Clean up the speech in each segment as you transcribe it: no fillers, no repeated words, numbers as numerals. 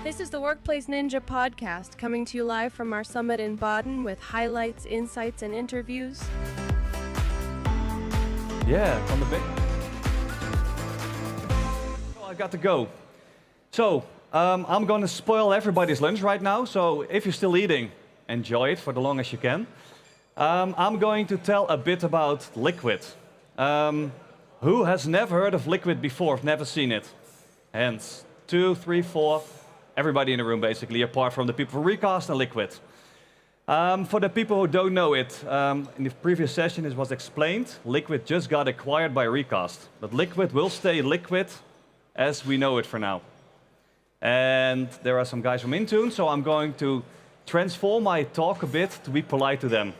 This is the Workplace Ninja podcast, coming to you live from our summit in Baden with highlights, insights, and interviews. Yeah, on the big. Oh, I got to go. So, I'm going to spoil everybody's lunch right now, so if you're still eating, enjoy it for the long as you can. I'm going to tell a bit about Liquit. Who has never heard of Liquit before, never seen it? Hands. 2, 3, 4. Everybody in the room, basically, apart from the people from Recast and Liquit. For the people who don't know it, in the previous session it was explained, Liquit just got acquired by Recast. But Liquit will stay Liquit as we know it for now. And there are some guys from Intune, so I'm going to transform my talk a bit to be polite to them.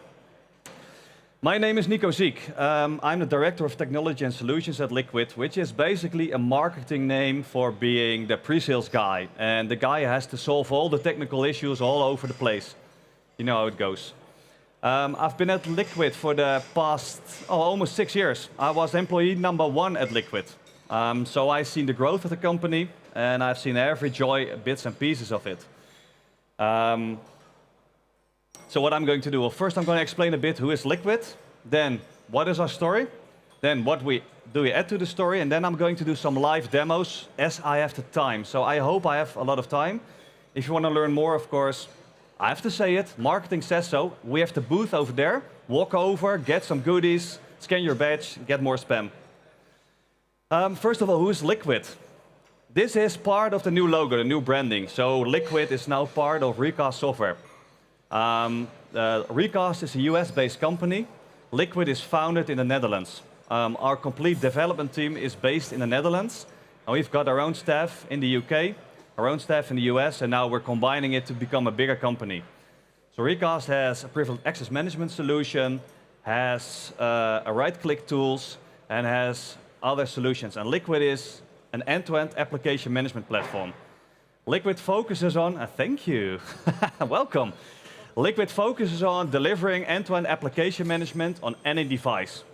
My name is Nico Ziek. I'm the Director of Technology and Solutions at Liquit, which is basically a marketing name for being the pre-sales guy. And the guy has to solve all the technical issues all over the place. You know how it goes. I've been at Liquit for the past almost 6 years. I was employee number 1 at Liquit. So I've seen the growth of the company, and I've seen every joy, bits and pieces of it. So what I'm going to do, well, first I'm going to explain a bit who is Liquit, then what is our story, then what do we add to the story, and then I'm going to do some live demos as I have the time. So I hope I have a lot of time. If you want to learn more, of course, I have to say it, marketing says so. We have the booth over there. Walk over, get some goodies, scan your badge, get more spam. First of all, who is Liquit? This is part of the new logo, the new branding. So Liquit is now part of Recast software. Recast is a US-based company. Liquit is founded in the Netherlands. Our complete development team is based in the Netherlands. And we've got our own staff in the UK, our own staff in the US, and now we're combining it to become a bigger company. So Recast has a privileged access management solution, has a right-click tools, and has other solutions. And Liquit is an end-to-end application management platform. Liquit focuses on, thank you, welcome. Liquit focuses on delivering end-to-end application management on any device.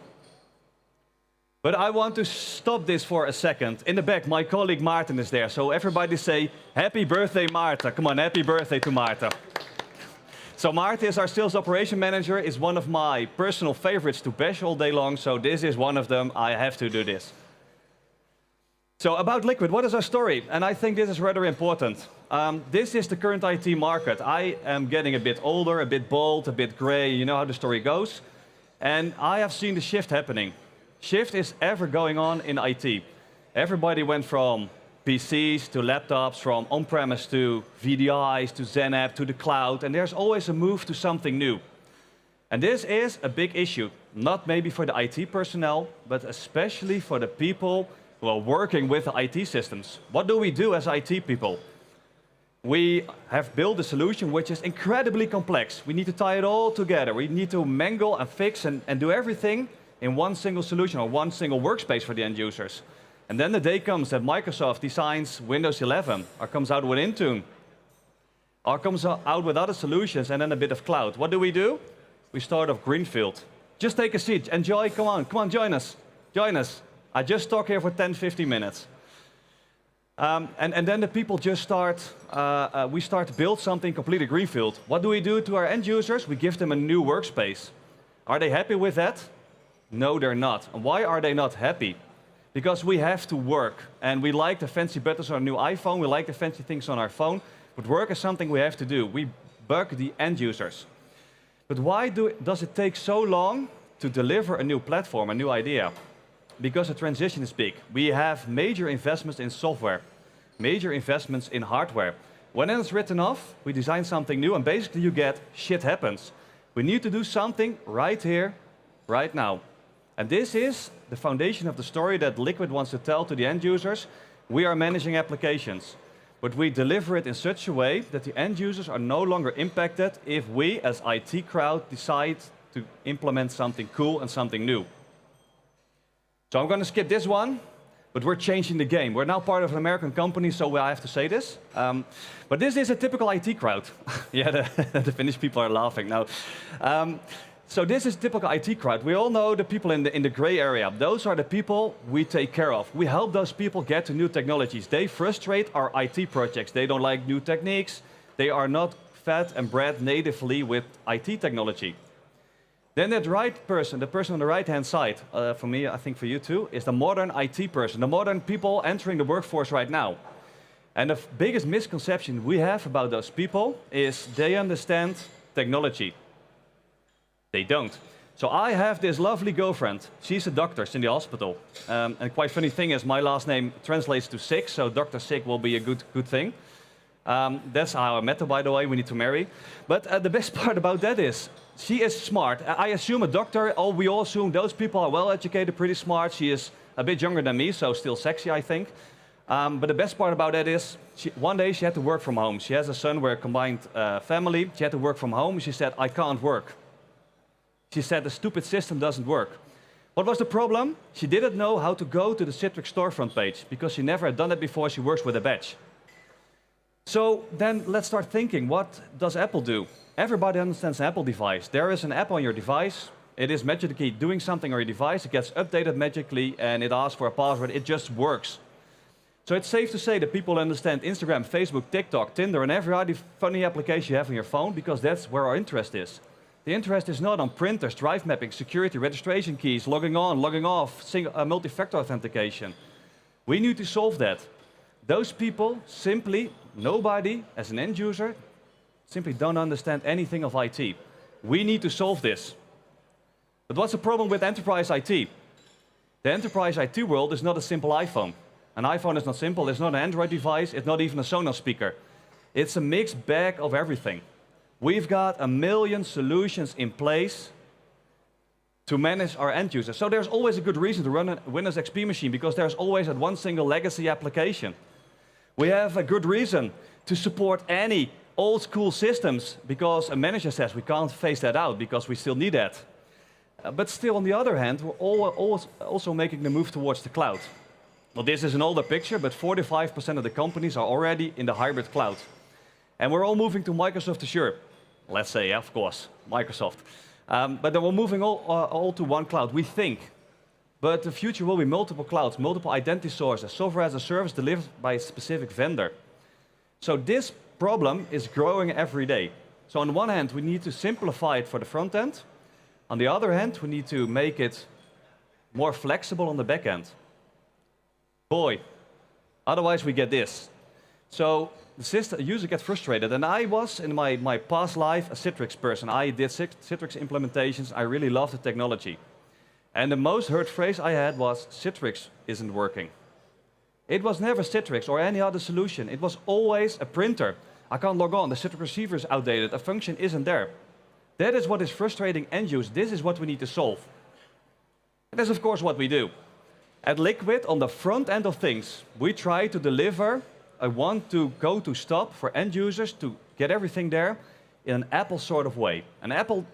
But I want to stop this for a second. In the back, my colleague Maarten is there. So everybody say, happy birthday, Maarten. Come on, happy birthday to Maarten. So Maarten is our sales operation manager, is one of my personal favorites to bash all day long. So this is one of them. I have to do this. So about Liquit, what is our story? And I think this is rather important. This is the current IT market. I am getting a bit older, a bit bald, a bit gray. You know how the story goes. And I have seen the shift happening. Shift is ever going on in IT. Everybody went from PCs to laptops, from on-premise to VDIs to XenApp to the cloud. And there's always a move to something new. And this is a big issue, not maybe for the IT personnel, but especially for the people who are working with the IT systems. What do we do as IT people? We have built a solution which is incredibly complex. We need to tie it all together. We need to mangle and fix and do everything in one single solution or one single workspace for the end users. And then the day comes that Microsoft designs Windows 11 or comes out with Intune or comes out with other solutions and then a bit of cloud. What do? We start off greenfield. Just take a seat, enjoy, come on, join us, join us. I just talk here for 10, 15 minutes. And then the people just start, we start to build something completely greenfield. What do we do to our end users? We give them a new workspace. Are they happy with that? No, they're not. And why are they not happy? Because we have to work. And we like the fancy buttons on our new iPhone. We like the fancy things on our phone. But work is something we have to do. We bug the end users. But why does it take so long to deliver a new platform, a new idea? Because the transition is big. We have major investments in software, major investments in hardware. When it's written off, we design something new, and basically you get shit happens. We need to do something right here, right now. And this is the foundation of the story that Liquit wants to tell to the end users. We are managing applications, but we deliver it in such a way that the end users are no longer impacted if we, as IT crowd, decide to implement something cool and something new. So I'm going to skip this one, but we're changing the game. We're now part of an American company, so I have to say this. But this is a typical IT crowd. Yeah, the Finnish people are laughing now. So this is typical IT crowd. We all know the people in the gray area. Those are the people we take care of. We help those people get to new technologies. They frustrate our IT projects. They don't like new techniques. They are not fed and bred natively with IT technology. Then that right person, the person on the right-hand side, for me, I think for you too, is the modern IT person, the modern people entering the workforce right now. And the biggest misconception we have about those people is they understand technology. They don't. So I have this lovely girlfriend. She's a doctor, she's in the hospital. And quite funny thing is my last name translates to sick, so Dr. Sick will be a good thing. That's how I met her, by the way. We need to marry. But the best part about that is she is smart. I assume a doctor, we all assume those people are well educated, pretty smart. She is a bit younger than me, so still sexy, I think. But the best part about that is one day she had to work from home. She has a son, we're a combined family. She had to work from home. She said, I can't work. She said, the stupid system doesn't work. What was the problem? She didn't know how to go to the Citrix storefront page because she never had done it before. She works with a badge. So then let's start thinking, what does Apple do? Everybody understands an Apple device. There is an app on your device. It is magically doing something on your device. It gets updated magically and it asks for a password. It just works. So it's safe to say that people understand Instagram, Facebook, TikTok, Tinder, and every other funny application you have on your phone because that's where our interest is. The interest is not on printers, drive mapping, security, registration keys, logging on, logging off, multi-factor authentication. We need to solve that. Those people simply, nobody as an end user, simply don't understand anything of IT. We need to solve this. But what's the problem with enterprise IT? The enterprise IT world is not a simple iPhone. An iPhone is not simple, it's not an Android device, it's not even a Sonos speaker. It's a mixed bag of everything. We've got a million solutions in place to manage our end users. So there's always a good reason to run a Windows XP machine because there's always that one single legacy application. We have a good reason to support any old school systems because a manager says we can't phase that out because we still need that. But still, on the other hand, we're always also making the move towards the cloud. Well, this is an older picture, but 45% of the companies are already in the hybrid cloud. And we're all moving to Microsoft Azure. Let's say, yeah, of course, Microsoft. But then we're moving all to one cloud, we think. But the future will be multiple clouds, multiple identity sources, software as a service delivered by a specific vendor. So this problem is growing every day. So on one hand, we need to simplify it for the front end. On the other hand, we need to make it more flexible on the back end. Boy, otherwise we get this. So the user gets frustrated, and I was, in my past life, a Citrix person. I did Citrix implementations. I really loved the technology. And the most heard phrase I had was, Citrix isn't working. It was never Citrix or any other solution. It was always a printer. I can't log on. The Citrix receiver is outdated. A function isn't there. That is what is frustrating end users. This is what we need to solve. And that's, of course, what we do. At Liquit, on the front end of things, we try to deliver a want-to-go-to stop for end users to get everything there in an Apple sort of way. And Apple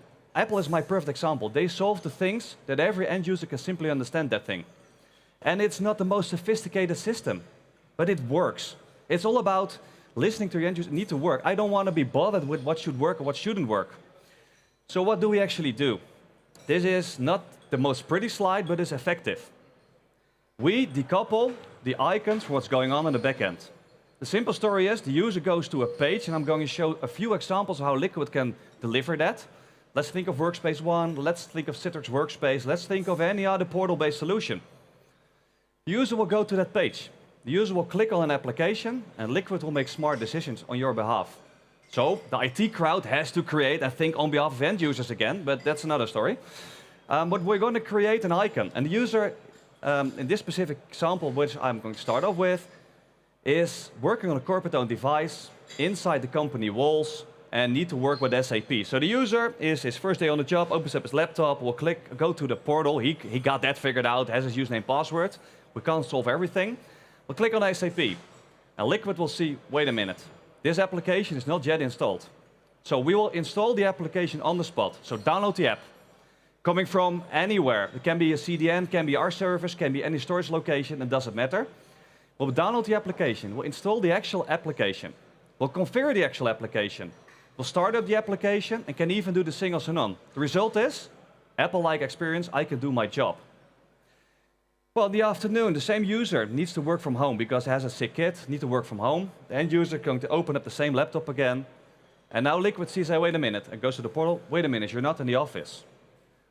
is my perfect example. They solve the things that every end user can simply understand that thing. And it's not the most sophisticated system, but it works. It's all about listening to your end user. It needs to work. I don't want to be bothered with what should work or what shouldn't work. So what do we actually do? This is not the most pretty slide, but it's effective. We decouple the icons from what's going on in the back end. The simple story is the user goes to a page, and I'm going to show a few examples of how Liquit can deliver that. Let's think of Workspace ONE, let's think of Citrix Workspace, let's think of any other portal-based solution. The user will go to that page. The user will click on an application, and Liquit will make smart decisions on your behalf. So the IT crowd has to create and think on behalf of end users again, but that's another story. But we're going to create an icon, and the user, in this specific example, which I'm going to start off with, is working on a corporate-owned device inside the company walls and need to work with SAP. So the user is his first day on the job, opens up his laptop, will go to the portal. He got that figured out, has his username, password. We can't solve everything. We'll click on SAP, and Liquit will see, wait a minute, this application is not yet installed. So we will install the application on the spot. So download the app. Coming from anywhere. It can be a CDN, can be our service, can be any storage location, it doesn't matter. We'll download the application, we'll install the actual application. We'll configure the actual application. will start up the application and can even do the single sign-on. The result is, Apple-like experience, I can do my job. Well, in the afternoon, the same user needs to work from home because it has a sick kid, needs to work from home. The end user is going to open up the same laptop again. And now Liquit sees, hey, wait a minute, and goes to the portal, wait a minute, you're not in the office.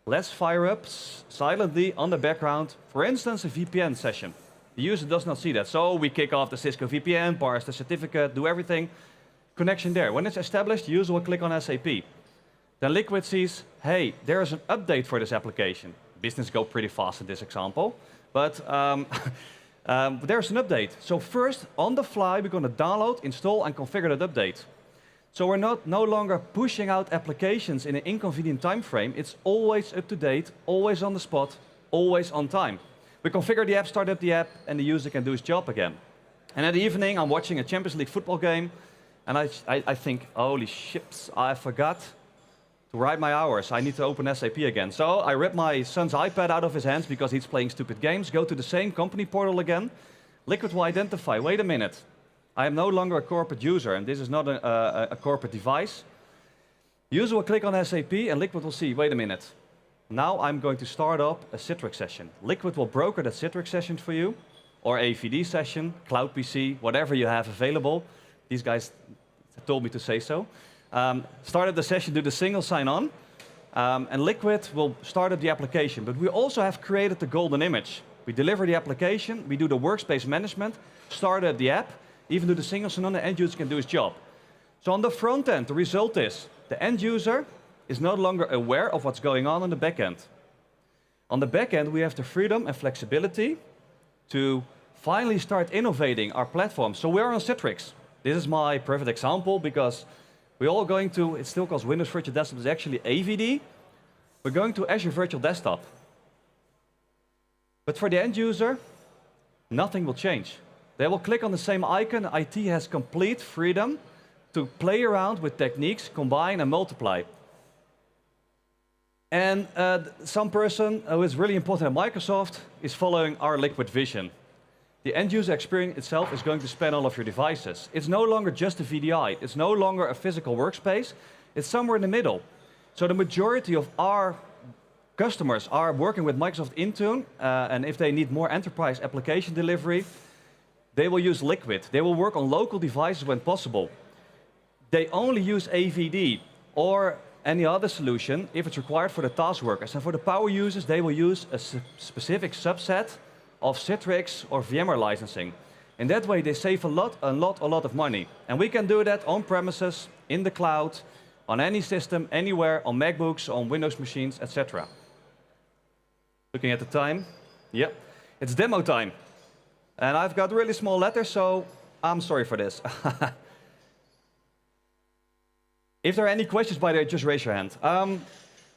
Let's fire up silently on the background, for instance, a VPN session. The user does not see that, so we kick off the Cisco VPN, parse the certificate, do everything, connection there. When it's established, the user will click on SAP. Then Liquit sees, hey, there is an update for this application. Business go pretty fast in this example, but there's an update. So first, on the fly, we're going to download, install, and configure that update. So we're no longer pushing out applications in an inconvenient time frame. It's always up to date, always on the spot, always on time. We configure the app, start up the app, and the user can do his job again. And in the evening, I'm watching a Champions League football game, and I think, holy ships, I forgot to write my hours. I need to open SAP again. So I rip my son's iPad out of his hands because he's playing stupid games, go to the same company portal again. Liquit will identify, wait a minute, I am no longer a corporate user, and this is not a corporate device. User will click on SAP, and Liquit will see, wait a minute, now I'm going to start up a Citrix session. Liquit will broker that Citrix session for you, or AVD session, Cloud PC, whatever you have available. These guys told me to say so. Start up the session, do the single sign-on, and Liquit will start up the application. But we also have created the golden image. We deliver the application, we do the workspace management, start up the app, even do the single sign-on, the end user can do his job. So on the front end, the result is the end user is no longer aware of what's going on the back end. On the back end, we have the freedom and flexibility to finally start innovating our platform. So we're on Citrix. This is my perfect example because we're all going to, it still calls Windows Virtual Desktop, it's actually AVD. We're going to Azure Virtual Desktop. But for the end user, nothing will change. They will click on the same icon. IT has complete freedom to play around with techniques, combine and multiply. And some person who is really important at Microsoft is following our Liquit vision. The end user experience itself is going to span all of your devices. It's no longer just a VDI. It's no longer a physical workspace. It's somewhere in the middle. So the majority of our customers are working with Microsoft Intune, and if they need more enterprise application delivery, they will use Liquit. They will work on local devices when possible. They only use AVD or any other solution if it's required for the task workers. And for the power users, they will use a specific subset of Citrix or VMware licensing. In that way, they save a lot of money. And we can do that on premises, in the cloud, on any system, anywhere, on MacBooks, on Windows machines, etc. Looking at the time, yep, it's demo time. And I've got really small letters, so I'm sorry for this. If there are any questions, by the way, just raise your hand.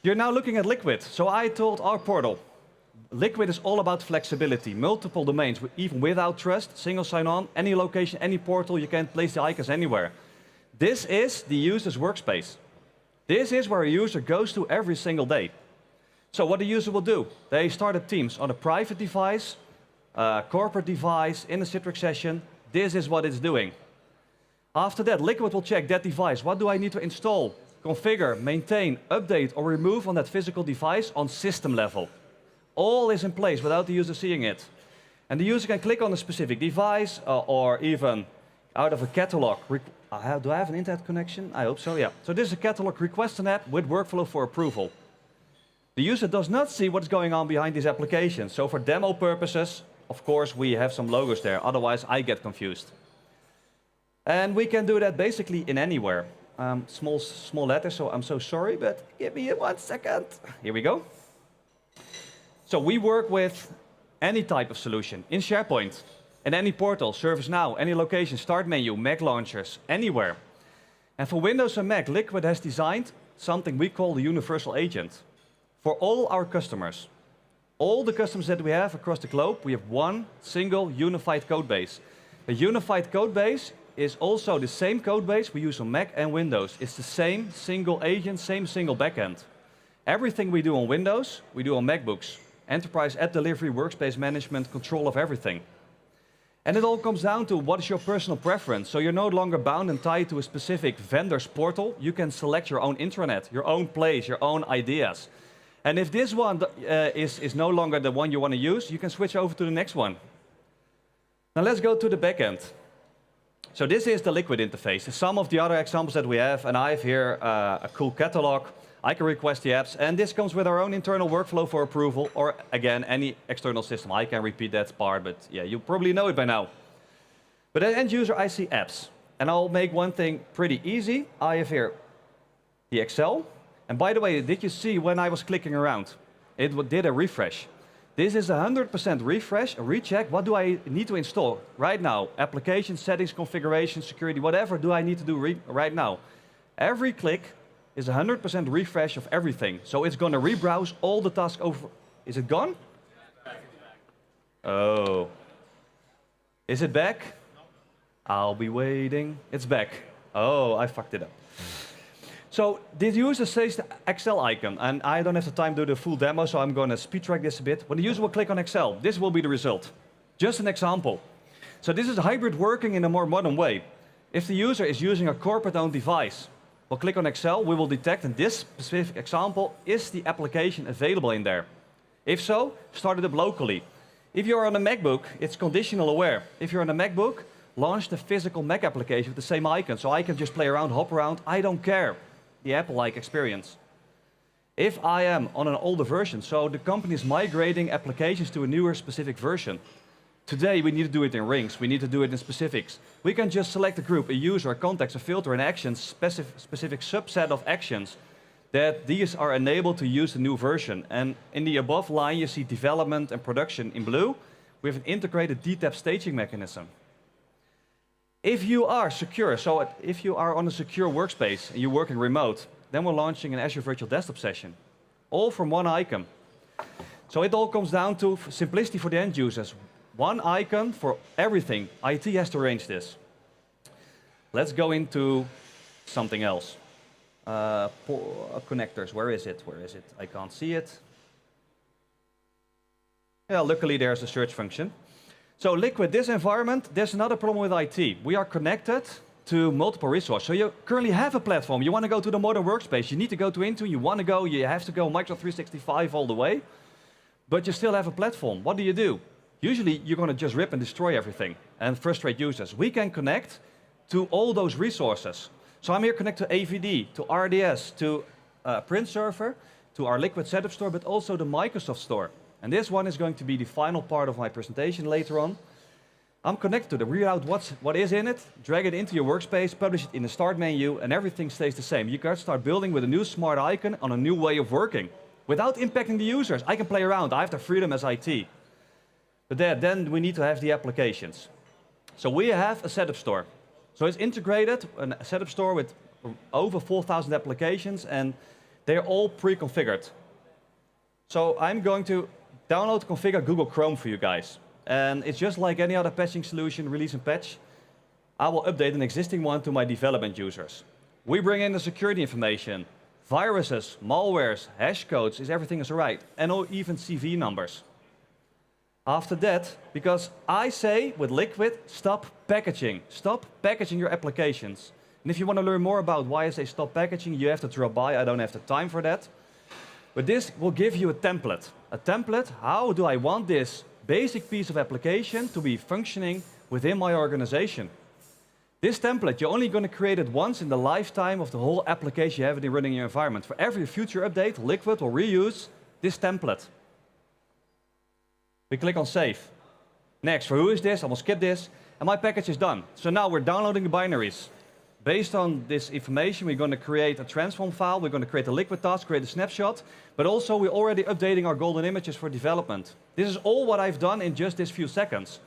You're now looking at Liquit. So I told our portal, Liquit is all about flexibility, multiple domains, even without trust, single sign-on, any location, any portal, you can place the icons anywhere. This is the user's workspace. This is where a user goes to every single day. So what the user will do, they start up Teams on a private device, corporate device, in a Citrix session. This is what it's doing. After that, Liquit will check that device. What do I need to install, configure, maintain, update, or remove on that physical device on system level? All is in place without the user seeing it. And the user can click on a specific device, or even out of a catalog. Do I have an internet connection? I hope so, yeah. So this is a catalog, request an app with workflow for approval. The user does not see what's going on behind these applications. So for demo purposes, of course, we have some logos there. Otherwise, I get confused. And we can do that basically in anywhere. Small letters, so I'm so sorry, but give me 1 second. Here we go. So we work with any type of solution in SharePoint, in any portal, ServiceNow, any location, start menu, Mac launchers, anywhere. And for Windows and Mac, Liquit has designed something we call the universal agent. For all our customers, all the customers that we have across the globe, we have one single unified code base. A unified code base is also the same code base we use on Mac and Windows. It's the same single agent, same single backend. Everything we do on Windows, we do on MacBooks. Enterprise app delivery, workspace management, control of everything. And it all comes down to what is your personal preference. So you're no longer bound and tied to a specific vendor's portal. You can select your own intranet, your own place, your own ideas. And if this one is no longer the one you want to use, you can switch over to the next one. Now let's go to the back end. So this is the Liquit interface. Some of the other examples that we have, and I have here a cool catalog. I can request the apps, and this comes with our own internal workflow for approval, or again, any external system. I can repeat that part, but yeah, you probably know it by now. But as end user, I see apps, and I'll make one thing pretty easy. I have here the Excel, and by the way, did you see when I was clicking around? It did a refresh. This is a 100% refresh, a recheck. What do I need to install right now? Application, settings, configuration, security, whatever do I need to do right now? Every click is a 100% refresh of everything. So it's going to rebrowse all the tasks over. Is it gone? Oh. Is it back? I'll be waiting. It's back. Oh, I fucked it up. So the user says the Excel icon, and I don't have the time to do the full demo, so I'm going to speed track this a bit. When the user will click on Excel, this will be the result. Just an example. So this is hybrid working in a more modern way. If the user is using a corporate-owned device, we'll click on Excel, we will detect in this specific example, is the application available in there? If so, start it up locally. If you're on a MacBook, it's conditional aware. If you're on a MacBook, launch the physical Mac application with the same icon, so I can just play around, hop around, I don't care. The Apple-like experience. If I am on an older version, so the company is migrating applications to a newer specific version. Today we need to do it in rings, we need to do it in specifics. We can just select a group, a user, a context, a filter, an action, specific subset of actions that these are enabled to use the new version. And in the above line you see development and production in blue. We have an integrated DTAP staging mechanism. If you are secure, so if you are on a secure workspace and you're working remote, then we're launching an Azure Virtual Desktop session, all from one icon. So it all comes down to simplicity for the end users. One icon for everything. IT has to arrange this. Let's go into something else. Connectors, where is it? Where is it? I can't see it. Yeah, luckily there's a search function. So Liquit, this environment, there's another problem with IT. We are connected to multiple resources. So you currently have a platform. You want to go to the modern workspace. You need to go to Intune. You want to go, you have to go Microsoft 365 all the way. But you still have a platform. What do? Usually you're going to just rip and destroy everything and frustrate users. We can connect to all those resources. So I'm here connected to AVD, to RDS, to Print Server, to our Liquit setup store, but also the Microsoft store. And this one is going to be the final part of my presentation later on. I'm connected to the read out what is in it, drag it into your workspace, publish it in the start menu, and everything stays the same. You can start building with a new smart icon on a new way of working without impacting the users. I can play around. I have the freedom as IT. But then we need to have the applications. So we have a setup store. So it's integrated, a setup store with over 4,000 applications, and they're all pre-configured. So I'm going to download and configure Google Chrome for you guys. And it's just like any other patching solution, release and patch. I will update an existing one to my development users. We bring in the security information, viruses, malwares, hash codes, everything is right, and even CV numbers. After that, because I say with Liquit, stop packaging. Stop packaging your applications. And if you want to learn more about why I say stop packaging, you have to drop by. I don't have the time for that. But this will give you a template. A template, how do I want this basic piece of application to be functioning within my organization? This template, you're only going to create it once in the lifetime of the whole application you have it running in your environment. For every future update, Liquit will reuse this template. We click on Save. Next, for who is this? I will skip this. And my package is done. So now we're downloading the binaries. Based on this information, we're going to create a transform file. We're going to create a Liquit task, create a snapshot. But also, we're already updating our golden images for development. This is all what I've done in just this few seconds.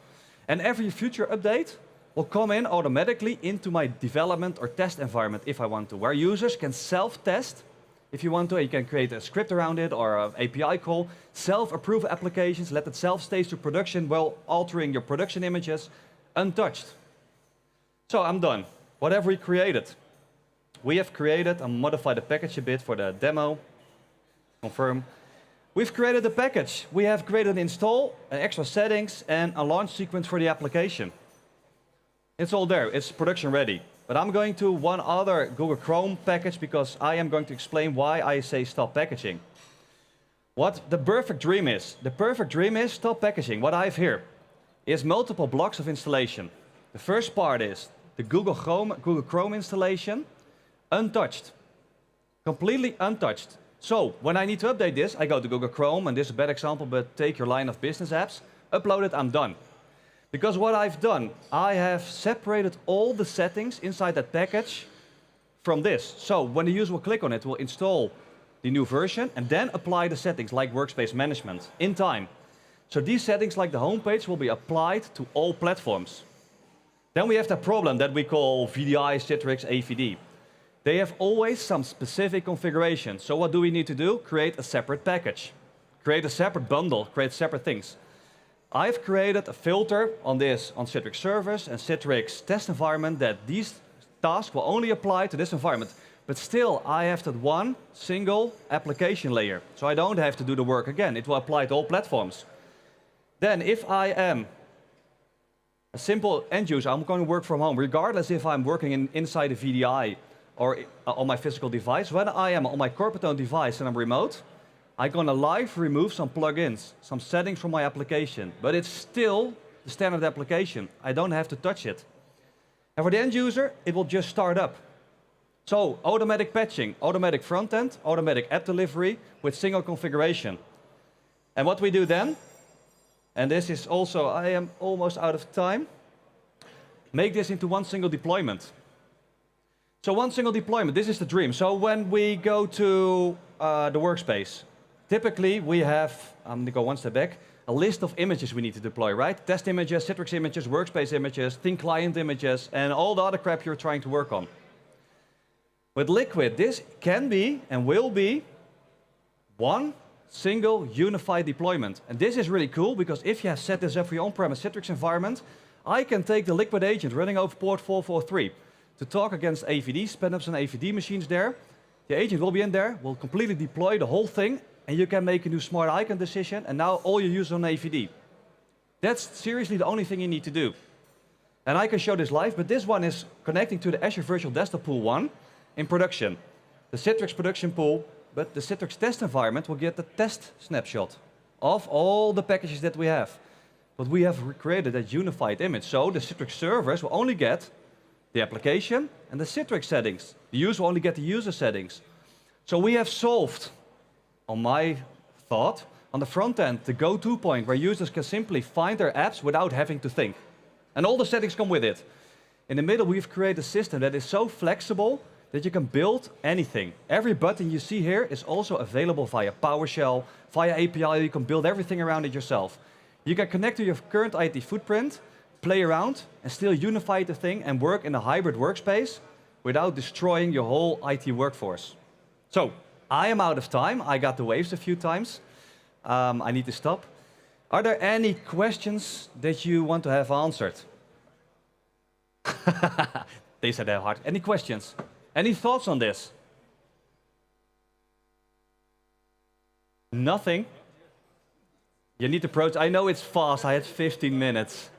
And every future update will come in automatically into my development or test environment if I want to, where users can self-test. If you want to, you can create a script around it or an API call, self-approve applications, let it self-stage to production while altering your production images untouched. So I'm done. Whatever we created. We have created and modified the package a bit for the demo. Confirm. We've created a package. We have created an install, an extra settings, and a launch sequence for the application. It's all there. It's production ready. But I'm going to one other Google Chrome package because I am going to explain why I say stop packaging. What the perfect dream is. The perfect dream is stop packaging. What I have here is multiple blocks of installation. The first part is the Google Chrome installation, untouched, completely untouched. So when I need to update this, I go to Google Chrome, and this is a bad example, but take your line of business apps, upload it, I'm done. Because what I've done, I have separated all the settings inside that package from this. So when the user will click on it, will install the new version and then apply the settings like workspace management in time. So these settings like the homepage will be applied to all platforms. Then we have the problem that we call VDI, Citrix, AVD. They have always some specific configuration. So what do we need to do? Create a separate package. Create a separate bundle, create separate things. I've created a filter on this, on Citrix servers and Citrix test environment, that these tasks will only apply to this environment. But still, I have that one single application layer. So I don't have to do the work again. It will apply to all platforms. Then if I am a simple end user, I'm going to work from home, regardless if I'm working inside a VDI or on my physical device. When I am on my corporate-owned device and I'm remote, I'm going to live remove some plugins, some settings from my application. But it's still the standard application. I don't have to touch it. And for the end user, it will just start up. So automatic patching, automatic front-end, automatic app delivery with single configuration. And what we do then, and this is also, I am almost out of time, make this into one single deployment. So one single deployment, this is the dream. So when we go to the workspace, typically we have, I'm going to go one step back, a list of images we need to deploy, right? Test images, Citrix images, workspace images, thin client images, and all the other crap you're trying to work on. With Liquit, this can be and will be one single unified deployment. And this is really cool because if you have set this up for your on-premise Citrix environment, I can take the Liquit agent running over port 443 to talk against AVD, spin up some AVD machines there. The agent will be in there, will completely deploy the whole thing, and you can make a new smart icon decision, and now all you use on AVD. That's seriously the only thing you need to do. And I can show this live, but this one is connecting to the Azure Virtual Desktop Pool 1 in production. The Citrix production pool, but the Citrix test environment will get the test snapshot of all the packages that we have. But we have created a unified image, so the Citrix servers will only get the application and the Citrix settings. The user will only get the user settings. So we have solved, on my thought, on the front end, the go-to point where users can simply find their apps without having to think. And all the settings come with it. In the middle, we've created a system that is so flexible that you can build anything. Every button you see here is also available via PowerShell, via API. You can build everything around it yourself. You can connect to your current IT footprint, play around, and still unify the thing and work in a hybrid workspace without destroying your whole IT workforce. So, I am out of time. I got the waves a few times. I need to stop. Are there any questions that you want to have answered? They said they're hard. Any questions? Any thoughts on this? Nothing? You need to approach. I know it's fast. I had 15 minutes.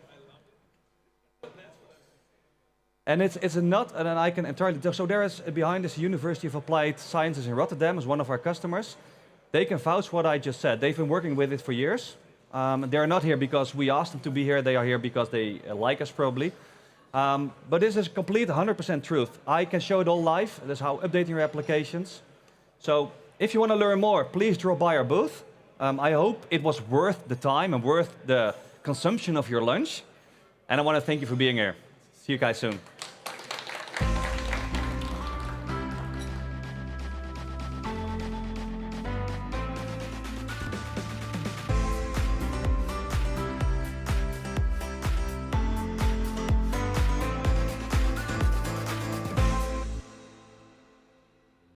And it's a nut, and then I can entirely tell. So there is behind us University of Applied Sciences in Rotterdam as one of our customers. They can vouch what I just said. They've been working with it for years. They're not here because we asked them to be here. They are here because they like us probably. But this is complete 100% truth. I can show it all live. That's how updating your applications. So if you want to learn more, please drop by our booth. I hope it was worth the time and worth the consumption of your lunch. And I want to thank you for being here. See you guys soon.